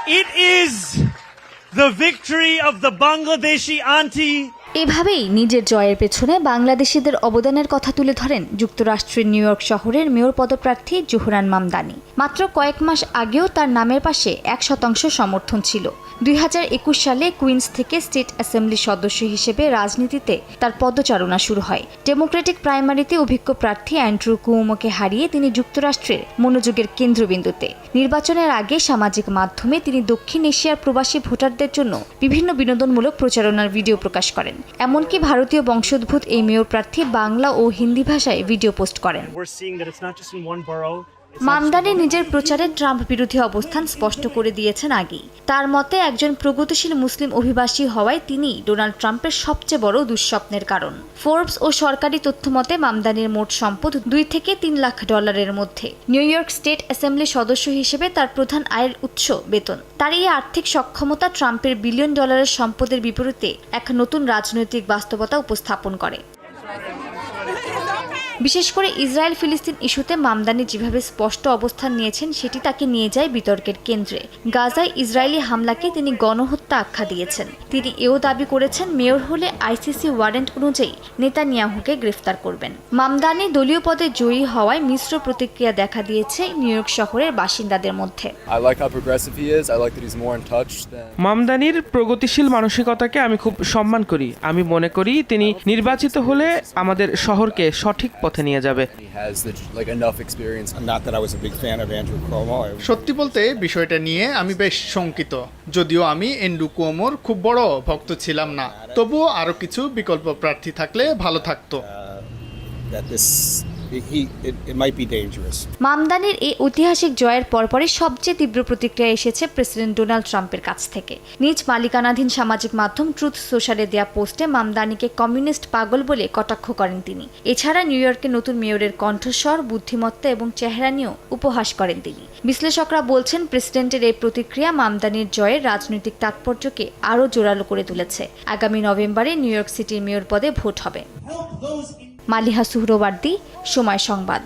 It is the victory of the Bangladeshi auntie. এভাবেই নিজের জয়ের পেছনে বাংলাদেশিদের অবদানের কথা তুলে ধরেন যুক্তরাষ্ট্রের নিউ ইয়র্ক শহরের মেয়র পদপ্রার্থী জোহরান মামদানি। মাত্র কয়েক মাস আগেও তার নামের পাশে 1% সমর্থন ছিল। 2021 সালে কুইন্স থেকে স্টেট অ্যাসেম্বলির সদস্য হিসেবে রাজনীতিতে তার পদচারণা শুরু হয়। ডেমোক্রেটিক প্রাইমারিতে অভিজ্ঞ প্রার্থী অ্যান্ড্রু কুওমোকে হারিয়ে তিনি যুক্তরাষ্ট্রের মনোযোগের কেন্দ্রবিন্দুতে। নির্বাচনের আগে সামাজিক মাধ্যমে তিনি দক্ষিণ এশিয়ার প্রবাসী ভোটারদের জন্য বিভিন্ন বিনোদনমূলক প্রচারণার ভিডিও প্রকাশ করেন। এমনকি ভারতীয় বংশোদ্ভূত এই মেয়র প্রার্থী বাংলা ও হিন্দি ভাষায় ভিডিও পোস্ট করেন। মামদানি নিজের প্রচারে ট্রাম্প বিরোধী অবস্থান স্পষ্ট করে দিয়েছেন আগেই। তার মতে একজন প্রগতিশীল মুসলিম অভিবাসী হওয়ায় তিনি ডোনাল্ড ট্রাম্পের সবচেয়ে বড় দুঃস্বপ্নের কারণ। ফোর্বস ও সরকারি তথ্য মতে মামদানির মোট সম্পদ $2 থেকে $3 লাখ মধ্যে। নিউ ইয়র্ক স্টেট অ্যাসেম্বলি সদস্য হিসেবে তার প্রধান আয়ের উৎস বেতন। তার এই আর্থিক সক্ষমতা ট্রাম্পের $1 বিলিয়ন সম্পদের বিপরীতে এক নতুন রাজনৈতিক বাস্তবতা উপস্থাপন করে। বিশেষ করে ইসরায়েল ফিলিস্তিন ইস্যুতে মামদানি যেভাবে স্পষ্ট অবস্থান নিয়েছেন সেটি তাকে নিয়ে যায় বিতর্কের কেন্দ্রে। গাজায় ইসরায়েলি হামলাকে তিনি গণহত্যা আখ্যা দিয়েছেন। তিনি এও দাবি করেছেন মেয়র হলে আইসিসি ওয়ারেন্ট অনুযায়ী নেতানিয়াহুকে গ্রেফতার করবেন। মামদানি দলীয় পদে জয়ী হওয়ায় মিশ্র প্রতিক্রিয়া দেখা দিয়েছে নিউ ইয়র্ক শহরের বাসিন্দাদের মধ্যে। মামদানির প্রগতিশীল মানসিকতাকে আমি খুব সম্মান করি। আমি মনে করি তিনি নির্বাচিত হলে আমাদের শহরকে সঠিক পথে নিয়ে যাবে। সত্যি বলতে বিষয়টা নিয়ে আমি বেশ শঙ্কিত। যদিও আমি এন্ড্রু কুওমোর খুব বড় ভক্ত ছিলাম না, তবুও আরো কিছু বিকল্প প্রার্থী থাকলে ভালো থাকতো। মামদানির এই ঐতিহাসিক জয়ের পরপরই সবচেয়ে তীব্র প্রতিক্রিয়া এসেছে প্রেসিডেন্ট ডোনাল্ড ট্রাম্পের কাছ থেকে। নিজ মালিকানাধীন সামাজিক মাধ্যম ট্রুথ সোশ্যালে দেয়া পোস্টে মামদানিকে কমিউনিস্ট পাগল বলে কটাক্ষ করেন তিনি। এছাড়া নিউ ইয়র্কের নতুন মেয়রের কণ্ঠস্বর, বুদ্ধিমত্তা এবং চেহারা নিয়েও উপহাস করেন তিনি। বিশ্লেষকরা বলছেন প্রেসিডেন্টের এই প্রতিক্রিয়া মামদানির জয়ের রাজনৈতিক তাৎপর্যকে আরও জোরালো করে তুলেছে। আগামী নভেম্বরে নিউ ইয়র্ক সিটির মেয়র পদে ভোট হবে। মালিহা সুহরওয়ার্দী, সময় সংবাদ।